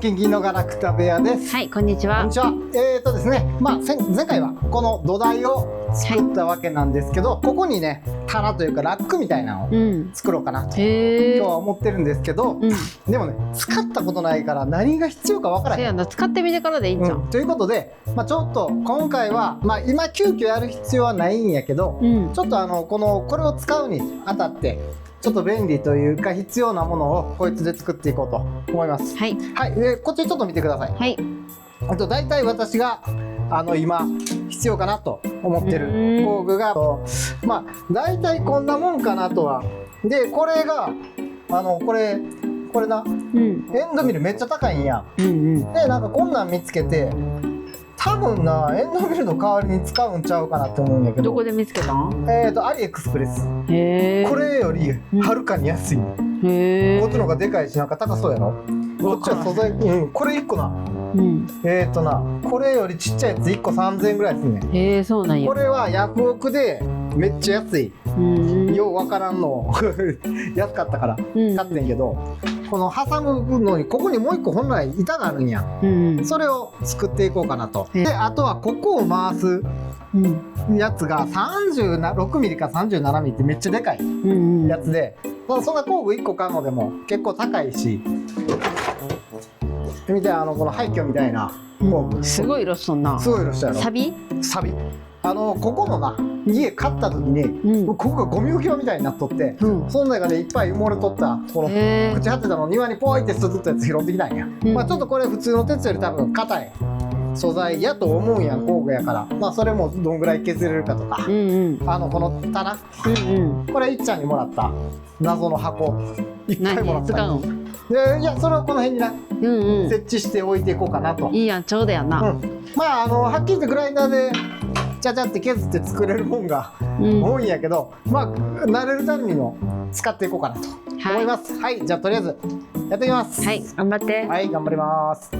キンキンのガラクタ部屋です。はい、こんにちは。こんにちは。ですね、前回はこの土台を作ったわけなんですけど、ここにね、棚というかラックみたいなのを作ろうかなと、今日は思ってるんですけど、でもね、使ったことないから何が必要かわからへん。使ってみてからでいいんじゃん。ということで、ちょっと今回は、今急遽やる必要はないんやけど、ちょっとこれを使うにあたってちょっと便利というか必要なものをこいつで作っていこうと思います。はい、こっちちょっと見てください。はい。大体私が今必要かなと思ってる工具が大体こんなもんかなとは。でこれがこれな、エンドミルめっちゃ高いんや。でなんかこんなん見つけて、多分なエンドミルの代わりに使うんちゃうかなって思うんやけど。どこで見つけたん？アリエクスプレス。これよりはるかに安い。こっちの方がでかいしなんか高そうやろ。こっちは素材、これ1個な。これよりちっちゃいやつ1個3000円ぐらいすんねん。そうなんや。これはヤフオクでめっちゃ安い。ようわからんの安かったから買ってんけど、この挟むのにここにもう1個本来板があるんや。それを作っていこうかなと。であとはここを回すやつが36ミリか37ミリってめっちゃでかいやつで、そんな工具1個買うのでも結構高いし、見てこの廃墟みたいな工具、すごい色しとんな。すごい色したやろ。サビここのな家買った時に、ここがゴミ置き場みたいになっとって、その中でいっぱい埋もれとったこの朽ち果てたのを庭にポイって捨てとったやつ拾ってきたんや。ちょっとこれ普通の鉄より多分硬い素材やと思うんやん、工具やから。それもどんぐらい削れるかとか、この棚、これいっちゃんにもらった謎の箱いっぱいもらった。いや、それをこの辺にな設置して置いていこうかなと。いいやん、ちょうどやな。はっきり言ってグラインダーでちゃちゃって削って作れるもんが多いんやけど、慣れるためにも使っていこうかなと思います。はい、じゃあとりあえずやっていきます。はい、頑張って。はい、頑張ります。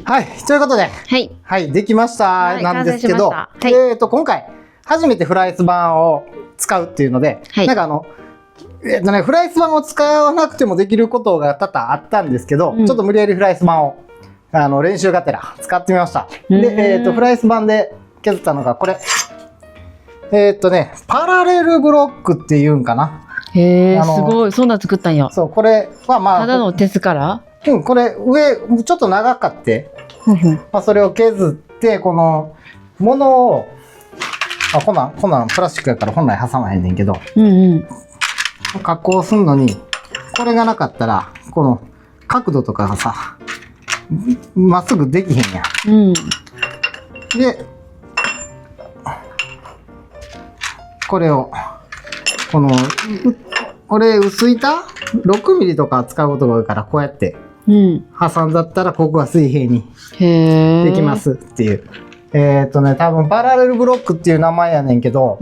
はい、ということで、はい。はい、できましたはいなんですけど、完成しましたは今回初めてフライス板を使うっていうので、はいなんかフライス板を使わなくてもできることが多々あったんですけど、ちょっと無理やりフライス板を練習がてら使ってみました。で、フライス板で削ったのがこれ。パラレルブロックっていうんかな。へえ、すごい。そんなん作ったんや。そう、これはまあ、ただの鉄からこれ上、ちょっと長かって、まあ、それを削って、この、ものを、こんなんプラスチックやから本来挟まへんねんけど、加工すんのに、これがなかったら、この角度とかがさ、まっすぐできへんやん。で、これを、俺薄板6ミリとか使うことが多いから、こうやって挟んだったらここが水平にできますっていう。多分パラレルブロックっていう名前やねんけど、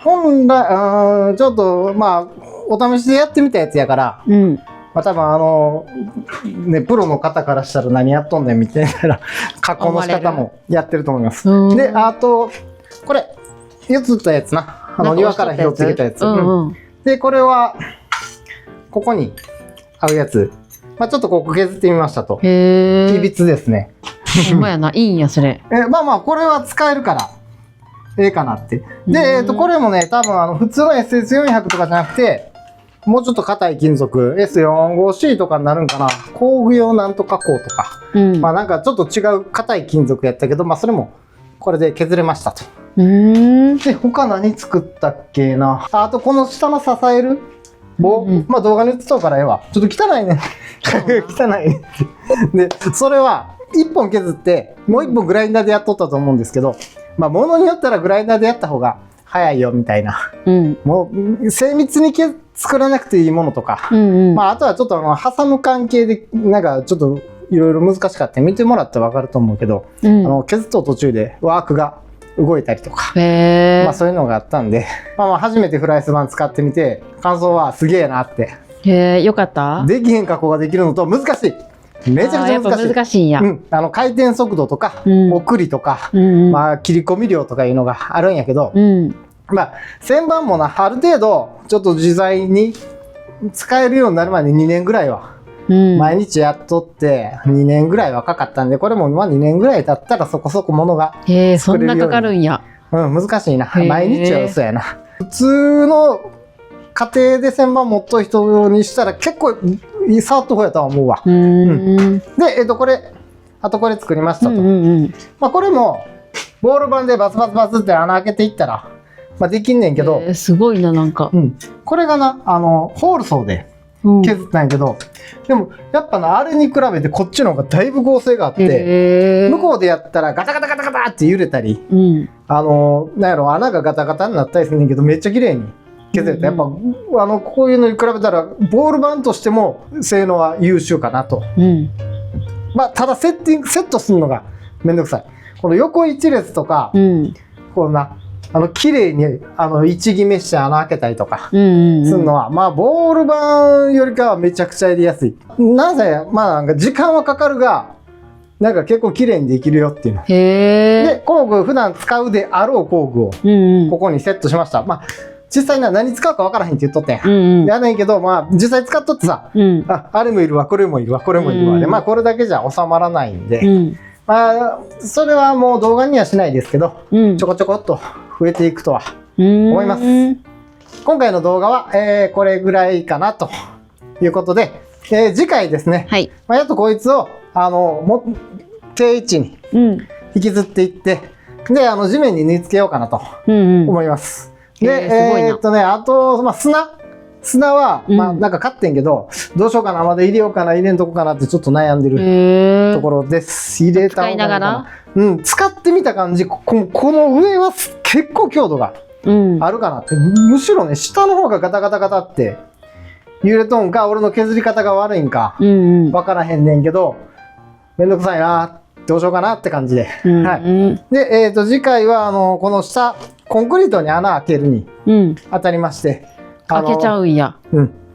本来、ちょっとまあお試しでやってみたやつやから、まあ、多分ね、プロの方からしたら何やっとんねんみたいな加工の仕方もやってると思います。で、あとこれ映ったやつな、庭から火をつけたやつ。で、これはここに合うやつ、まあ、ちょっとここ削ってみましたと。いびつですね。ほんまやな、いいんやそれ。まあまあこれは使えるからええかなって。で、これもね、多分普通の SS400 とかじゃなくて、もうちょっと硬い金属 S45C とかになるんかな。工具用なんとかこうとか、まあなんかちょっと違う硬い金属やったけど、まあそれもこれで削れましたと。で、他何作ったっけな。あとこの下の支える棒、まあ動画に映っとうからええわ。ちょっと汚いね。汚いね。で、それは1本削って、もう1本グラインダーでやっとったと思うんですけど、まあ物によったらグラインダーでやった方が早いよみたいな。もう精密に作らなくていいものとか、まああとはちょっと挟む関係でなんかちょっといろいろ難しかった見てもらってわかると思うけど、削っと途中でワークが動いたりとか、まあそういうのがあったんで、まあ初めてフライス板使ってみて感想はすげえなって。よかった。できへん加工ができるのと難しい。めちゃくちゃ難しい。難しいんや。回転速度とか、送りとか、まあ切り込み量とかいうのがあるんやけど、まあ旋盤もな、ある程度ちょっと自在に使えるようになるまで2年ぐらいは毎日やっとって2年ぐらいはかかったんで、これもまあ2年ぐらい経ったらそこそこものが作れるように。そんなかかるんや。難しいな。毎日は嘘やな。普通の家庭で旋盤持っとる人にしたら結構触った方やとは思うわ。で、これ、あとこれ作りましたと。まあこれもボール板でバツバツバツって穴開けていったら、まあできんねんけど。すごいな、なんか。これがな、ホールソーで削ったんやけど、でもやっぱな、あれに比べてこっちの方がだいぶ合成があって、向こうでやったらガタガタガタガタって揺れたり、なんやろ、穴がガタガタになったりするんだけど、めっちゃ綺麗に削れた。やっぱこういうのに比べたらボール板としても性能は優秀かなと。まあただセットするのがめんどくさい。この横一列とか、こんな綺麗に一決めして穴開けたりとかするのは、まあボール板よりかはめちゃくちゃやりやすい。なぜ、まあなんか時間はかかるが、なんか結構綺麗にできるよっていうの。で、工具、普段使うであろう工具をここにセットしました。まあ実際何使うか分からへんって言っとったんや。やねんけど、まあ実際使っとってさ、あれもいるわ、これもいるわ、これもいるわで、まあこれだけじゃ収まらないんで、まあそれはもう動画にはしないですけど、ちょこちょこっと増えていくとは思います。今回の動画は、これぐらいかなということで、次回ですね、まあ、やっとこいつを定位置に引きずっていって、で地面に縫い付けようかなと思います。で、あと、まあ、砂は、まあ、なんか買ってんけど、どうしようかな、まだ入れようかな、入れんとこかなってちょっと悩んでるところです。入れた方がいいかな。使ってみた感じ、この上は結構強度があるかなって。むしろね、下の方がガタガタガタって揺れとんか、俺の削り方が悪いんか、わからへんねんけど、めんどくさいな、どうしようかなって感じで。で、次回は、この下、コンクリートに穴開けるに当たりまして。開けちゃうんや。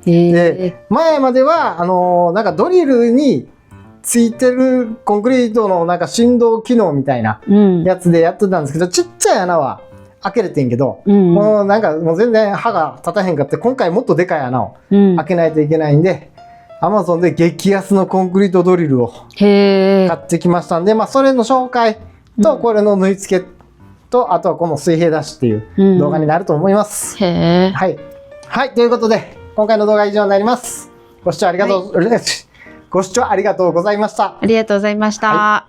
で、前までは、なんかドリルについてるコンクリートのなんか振動機能みたいなやつでやってたんですけど、ちっちゃい穴は開けれてんけど、もうなんかもう全然歯が立たへんかって、今回もっとでかい穴を開けないといけないんで、Amazon で激安のコンクリートドリルを買ってきましたんで、まあそれの紹介とこれの縫い付けと、あとはこの水平出しっていう動画になると思います。はい。はい、ということで今回の動画は以上になります。ご視聴ありがとうございました。ありがとうございました。